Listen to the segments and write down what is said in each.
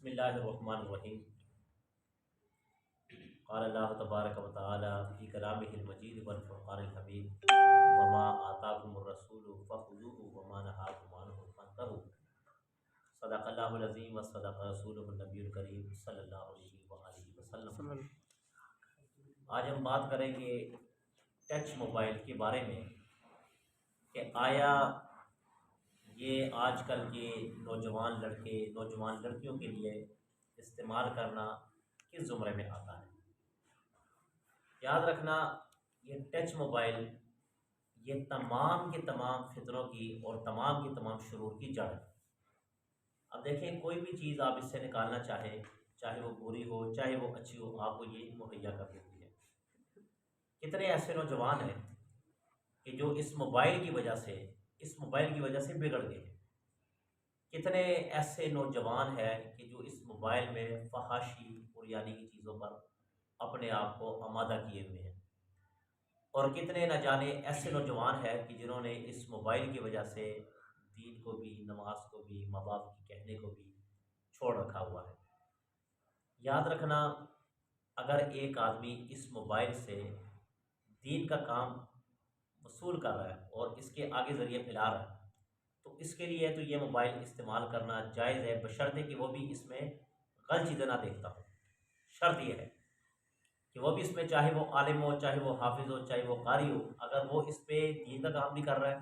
بسم اللہ الرحمن الرحیم۔ قال اللہ تبارک و تعالی فی کلامہ المجید والفرقان الحمید وما آتاکم الرسول فخذوہ وما نہاکم عنہ فانتہوا۔ صدق اللہ العظیم و صدق رسولہ النبی الکریم صلی اللہ علیہ وآلہ وسلم۔ آج ہم بات کریں گے ٹچ موبائل کے بارے میں کہ آیا یہ آج کل کے نوجوان لڑکے نوجوان لڑکیوں کے لیے استعمال کرنا کس زمرے میں آتا ہے۔ یاد رکھنا، یہ ٹچ موبائل یہ تمام کے تمام فتنوں کی اور تمام کے تمام شرور کی جڑ ہے۔ اب دیکھیں، کوئی بھی چیز آپ اس سے نکالنا چاہے وہ بری ہو چاہے وہ اچھی ہو، آپ کو یہ مہیا کر دیتی ہے۔ کتنے ایسے نوجوان ہیں کہ جو اس موبائل کی وجہ سے بگڑ گئے ہیں۔ کتنے ایسے نوجوان ہیں کہ جو اس موبائل میں فحاشی اور یعنی کی چیزوں پر اپنے آپ کو آمادہ کیے ہوئے ہیں، اور کتنے نہ جانے ایسے نوجوان ہیں کہ جنہوں نے اس موبائل کی وجہ سے دین کو بھی، نماز کو بھی، ماں باپ کی کہنے کو بھی چھوڑ رکھا ہوا ہے۔ یاد رکھنا، اگر ایک آدمی اس موبائل سے دین کا کام وصول کر رہا ہے اور اس کے آگے ذریعے پھیلا رہا ہے، تو اس کے لیے تو یہ موبائل استعمال کرنا جائز ہے، بشرطے کہ وہ بھی اس میں غلط چیزیں نہ دیکھتا ہو۔ شرط یہ ہے کہ وہ بھی اس میں، چاہے وہ عالم ہو چاہے وہ حافظ ہو چاہے وہ قاری ہو، اگر وہ اس پہ دین کا کام بھی کر رہا ہے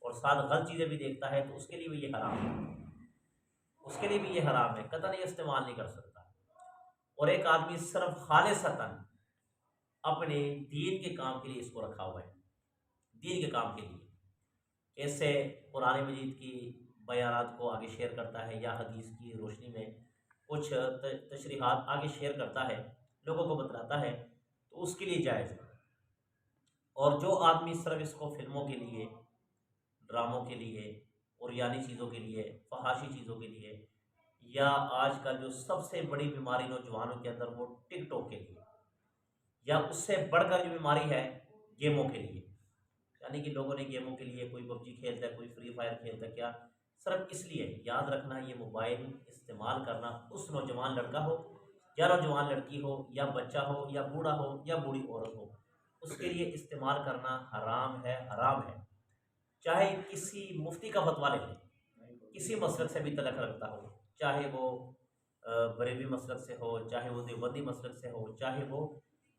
اور ساتھ غلط چیزیں بھی دیکھتا ہے تو اس کے لیے بھی یہ حرام ہے، قطعاً یہ استعمال نہیں کر سکتا۔ اور ایک آدمی صرف خالصتاً اپنے دین کے کام کے لیے اس کو رکھا ہوا ہے، دین کے کام کے لیے، اس سے قرآن مجید کی بیانات کو آگے شیئر کرتا ہے یا حدیث کی روشنی میں کچھ تشریحات آگے شیئر کرتا ہے، لوگوں کو بتلاتا ہے، تو اس کے لیے جائز ہے۔ اور جو آدمی صرف اس کو فلموں کے لیے، ڈراموں کے لیے اور یعنی چیزوں کے لیے، فحاشی چیزوں کے لیے، یا آج کل جو سب سے بڑی بیماری نوجوانوں کے اندر وہ ٹک ٹاک کے لیے، یا اس سے بڑھ کر جو بیماری ہے گیموں کے لیے، یعنی کہ لوگوں نے گیموں کے لیے، کوئی پب جی کھیلتا ہے کوئی فری فائر کھیلتا ہے، کیا صرف اس لیے۔ یاد رکھنا، یہ موبائل استعمال کرنا اس نوجوان لڑکا ہو یا نوجوان لڑکی ہو یا بچہ ہو یا بوڑھا ہو یا بوڑھی عورت ہو، اس کے لیے استعمال کرنا حرام ہے۔ چاہے کسی مفتی کا فتویٰ لے لے، کسی مسلک سے بھی تعلق رکھتا ہو، چاہے وہ بریلوی مسلک سے ہو چاہے وہ دیوبندی مسلک سے ہو چاہے وہ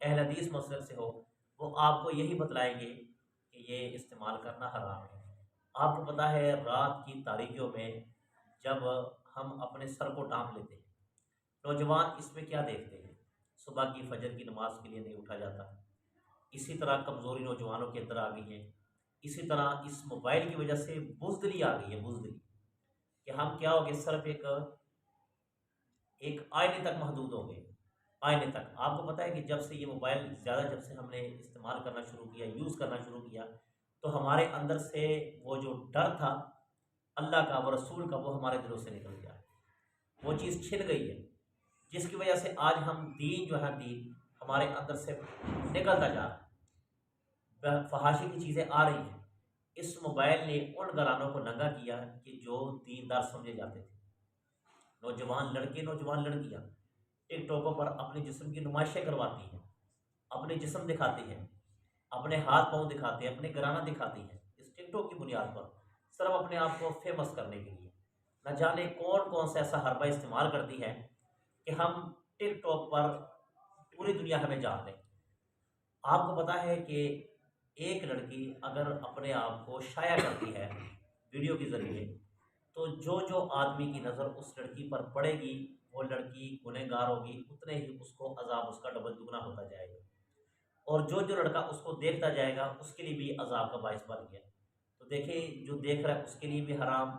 اہل حدیث مسلک سے ہو، وہ آپ کو یہی بتلائیں گے کہ یہ استعمال کرنا حرام ہے۔ آپ کو پتہ ہے، رات کی تاریکیوں میں جب ہم اپنے سر کو ڈھانپ لیتے ہیں، نوجوان اس میں کیا دیکھتے ہیں؟ صبح کی فجر کی نماز کے لیے نہیں اٹھا جاتا، اسی طرح کمزوری نوجوانوں کے اندر آ گئی ہے، اسی طرح اس موبائل کی وجہ سے بزدلی آ گئی ہے، بزدلی کہ ہم کیا ہو گئے، صرف ایک آئینے تک محدود ہو گئے، آئینے تک۔ آپ کو پتہ ہے کہ جب سے یہ موبائل زیادہ، جب سے ہم نے استعمال کرنا شروع کیا، یوز کرنا شروع کیا، تو ہمارے اندر سے وہ جو ڈر تھا اللہ کا، وہ رسول کا، وہ ہمارے دلوں سے نکل گیا ہے، وہ چیز چھن گئی ہے، جس کی وجہ سے آج ہم دین دین ہمارے اندر سے نکلتا جا رہا ہے، فحاشی کی چیزیں آ رہی ہیں۔ اس موبائل نے ان گھرانوں کو ننگا کیا کہ جو دیندار سمجھے جاتے تھے، نوجوان لڑکے نوجوان لڑکیاں ٹک ٹاکوں پر اپنے جسم کی نمائشیں کرواتی ہیں، اپنے جسم دکھاتی ہیں، اپنے ہاتھ پاؤں دکھاتے ہیں، اپنے گرانہ دکھاتی ہیں، اس ٹک ٹاک کی بنیاد پر صرف اپنے آپ کو فیمس کرنے کے لیے۔ نہ جانے کون کون سا ایسا حربہ استعمال کرتی ہے کہ ہم ٹک ٹاک پر پوری دنیا ہمیں جان لیں۔ آپ کو پتہ ہے کہ ایک لڑکی اگر اپنے آپ کو شائع کرتی ہے ویڈیو کے ذریعے، تو جو آدمی کی نظر اس لڑکی پر پڑے گی، وہ لڑکی گنہگار ہوگی، اتنے ہی اس کو عذاب اس کا ڈبل دگنا ہوتا جائے گا، اور جو لڑکا اس کو دیکھتا جائے گا اس کے لیے بھی عذاب کا باعث بن گیا۔ تو دیکھیں، جو دیکھ رہا ہے اس کے لیے بھی حرام،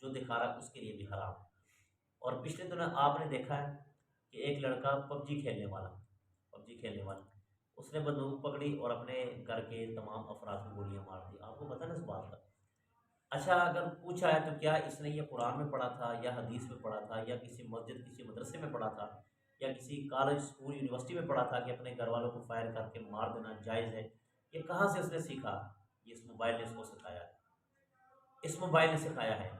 جو دکھا رہا ہے اس کے لیے بھی حرام۔ اور پچھلے دنوں آپ نے دیکھا ہے کہ ایک لڑکا پب جی کھیلنے والا، اس نے بندوق پکڑی اور اپنے گھر کے تمام افراد کو گولیاں مار دی۔ آپ کو پتہ نا اس بات کا؟ اچھا، اگر پوچھا ہے تو کیا اس نے یہ قرآن میں پڑھا تھا یا حدیث میں پڑھا تھا یا کسی مسجد کسی مدرسے میں پڑھا تھا یا کسی کالج اسکول یونیورسٹی میں پڑھا تھا کہ اپنے گھر والوں کو فائر کر کے مار دینا جائز ہے؟ یہ کہاں سے اس نے سیکھا؟ یہ اس موبائل نے اس کو سکھایا ہے، اس موبائل نے سکھایا ہے۔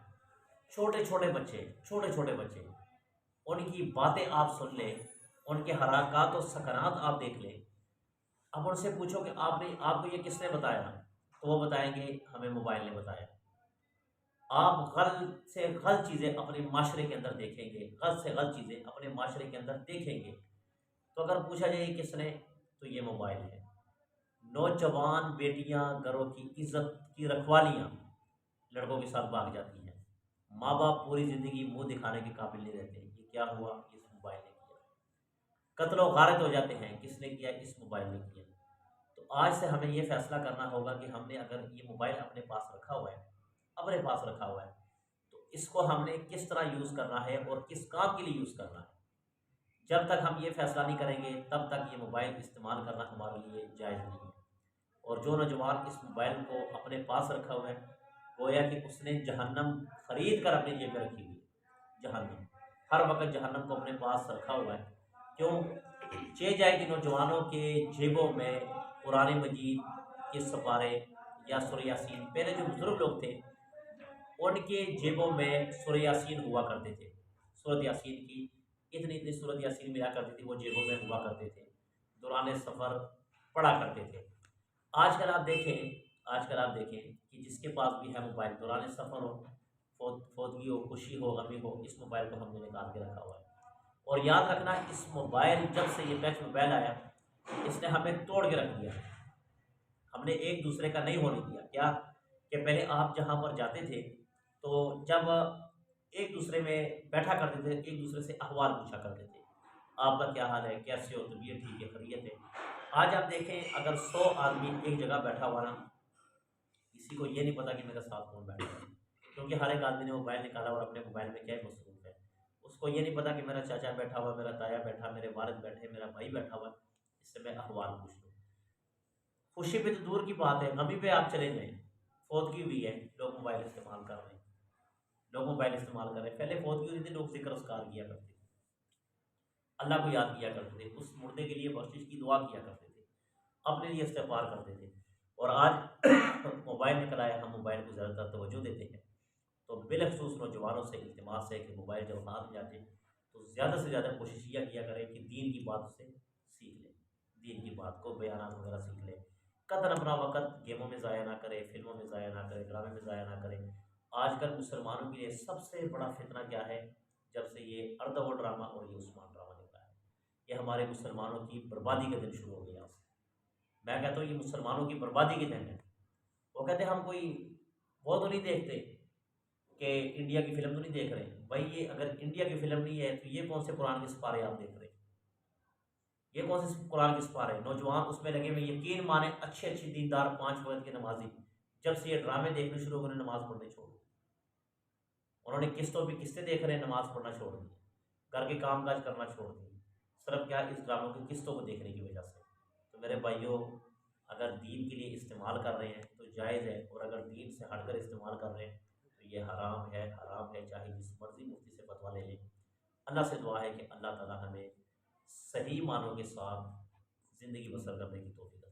چھوٹے چھوٹے بچے ان کی باتیں آپ سن لیں، ان کے حرکات و سکنات آپ دیکھ لیں۔ اب ان سے پوچھو کہ آپ کو یہ کس نے بتایا، تو وہ بتائیں گے ہمیں موبائل نے بتایا۔ آپ غلط سے غلط چیزیں اپنے معاشرے کے اندر دیکھیں گے، غلط سے غلط چیزیں اپنے معاشرے کے اندر دیکھیں گے، تو اگر پوچھا جائے یہ کس نے، تو یہ موبائل ہے۔ نوجوان بیٹیاں گھروں کی عزت کی رکھوالیاں لڑکوں کے ساتھ بھاگ جاتی ہیں، ماں باپ پوری زندگی منہ دکھانے کے قابل نہیں رہتے، یہ کیا ہوا، اس موبائل نے کیا۔ قتل و غارت ہو جاتے ہیں، کس نے کیا، اس موبائل نے کیا۔ تو آج سے ہمیں یہ فیصلہ کرنا ہوگا کہ ہم نے اگر یہ موبائل اپنے پاس رکھا ہوا ہے، اپنے پاس رکھا ہوا ہے، تو اس کو ہم نے کس طرح یوز کرنا ہے اور کس کام کے لیے یوز کرنا ہے۔ جب تک ہم یہ فیصلہ نہیں کریں گے تب تک یہ موبائل استعمال کرنا ہمارے لیے جائز نہیں ہے۔ اور جو نوجوان اس موبائل کو اپنے پاس رکھا ہوا ہے، گویا کہ اس نے جہنم خرید کر اپنے جیب میں رکھی ہوئی ہے۔ جہنم ہر وقت جہنم کو اپنے پاس رکھا ہوا ہے۔ کیوں؟ جائے کہ نوجوانوں کے جیبوں میں قرآن مجید کے سپارے یا سورہ یاسین، پہلے جو بزرگ لوگ تھے ان کے جیبوں میں سورہ یاسین ہوا کرتے تھے، سورۃ یاسین کی اتنی اتنی سورۃ یاسین ملا کرتی تھی، وہ جیبوں میں ہوا کرتے تھے، دوران سفر پڑھا کرتے تھے۔ آج کل آپ دیکھیں کہ جس کے پاس بھی ہے موبائل، دوران سفر ہو، فوتگی ہو، خوشی ہو، غمی ہو، اس موبائل کو ہم نے نکال کے رکھا ہوا ہے۔ اور یاد رکھنا، اس موبائل جب سے یہ ٹچ موبائل آیا، اس نے ہمیں توڑ کے رکھ دیا۔ ہم نے ایک دوسرے کا نہیں ہونے دیا۔ کیا کہ پہلے آپ جہاں پر جاتے تھے تو جب ایک دوسرے میں بیٹھا کرتے تھے، ایک دوسرے سے احوال پوچھا کرتے تھے، آپ کا کیا حال ہے، کیسے ہو، طبیعت ٹھیک ہے، خیریت ہے۔ آج آپ دیکھیں اگر 100 آدمی ایک جگہ بیٹھا ہوا نا، کسی کو یہ نہیں پتا کہ میرے ساتھ کون بیٹھا ہے، کیونکہ ہر ایک آدمی نے موبائل نکالا اور اپنے موبائل میں کیا مصروف ہے۔ اس کو یہ نہیں پتا کہ میرا چاچا بیٹھا ہوا، میرا تایا بیٹھا، میرے والد بیٹھے، میرا بھائی بیٹھا ہوا، اس سے میں احوال پوچھ لوں۔ خوشی پہ تو دور کی بات ہے، غمی پہ آپ چلے جائیں، فوتگی ہوئی ہے، لوگ موبائل استعمال کر رہے ہیں، لوگ موبائل استعمال کر رہے ہیں۔ پہلے فوتگی ہوئی تھی، لوگ ذکر اذکار کیا کرتے تھے، اللہ کو یاد کیا کرتے تھے، اس مردے کے لیے بخشش کی دعا کیا کرتے تھے، اپنے لیے استغفار کرتے تھے۔ اور آج موبائل نکل آیا، ہم موبائل کو زیادہ تر توجہ دیتے ہیں۔ تو بالخصوص نوجوانوں سے التماس ہے کہ موبائل جب ہاتھ میں آتے تو زیادہ سے زیادہ کوشش یہ کیا کریں کہ دین کی بات سے سیکھ لیں، دین کی بات کو بیانات وغیرہ سیکھ لیں۔ قدر اپنا وقت گیموں میں ضائع نہ کرے، فلموں میں ضائع نہ کرے، ڈرامے میں ضائع نہ کرے۔ آج کل مسلمانوں کے لیے سب سے بڑا فتنہ کیا ہے؟ جب سے یہ اردو ڈرامہ اور یہ عثمان ڈرامہ نکلا ہے، یہ ہمارے مسلمانوں کی بربادی کا دن شروع ہو گیا۔ میں کہتا ہوں یہ مسلمانوں کی بربادی کے دن ہے۔ وہ کہتے ہیں ہم کوئی وہ تو نہیں دیکھتے کہ انڈیا کی فلم تو نہیں دیکھ رہے۔ بھائی یہ اگر انڈیا کی فلم نہیں ہے تو یہ کون سے قرآن کے سپارے آپ دیکھ رہے ہیں؟ یہ کون سے قرآن کے سپارے؟ نوجوان اس میں لگے ہوئے، یقین مانے اچھے اچھے دیندار 5 وقت کے نمازی، جب سے یہ ڈرامے دیکھنے شروع ہو گئے نماز پڑھنے چھوڑ دی، انہوں نے قسطوں پہ قسطیں دیکھ رہے ہیں، نماز پڑھنا چھوڑ دی، گھر کے کام کاج کرنا چھوڑ دی، صرف کیا اس ڈراموں کی قسطوں کو دیکھنے کی وجہ سے۔ تو میرے بھائیوں، اگر دین کے لیے استعمال کر رہے ہیں تو جائز ہے، اور اگر دین سے ہٹ کر استعمال کر رہے ہیں تو یہ حرام ہے، حرام ہے، چاہے جس مرضی مفتی سے فتویٰ لے لیں۔ اللہ سے دعا ہے کہ اللہ تعالی ہمیں صحیح معنوں کے ساتھ زندگی بسر کرنے کی توفیق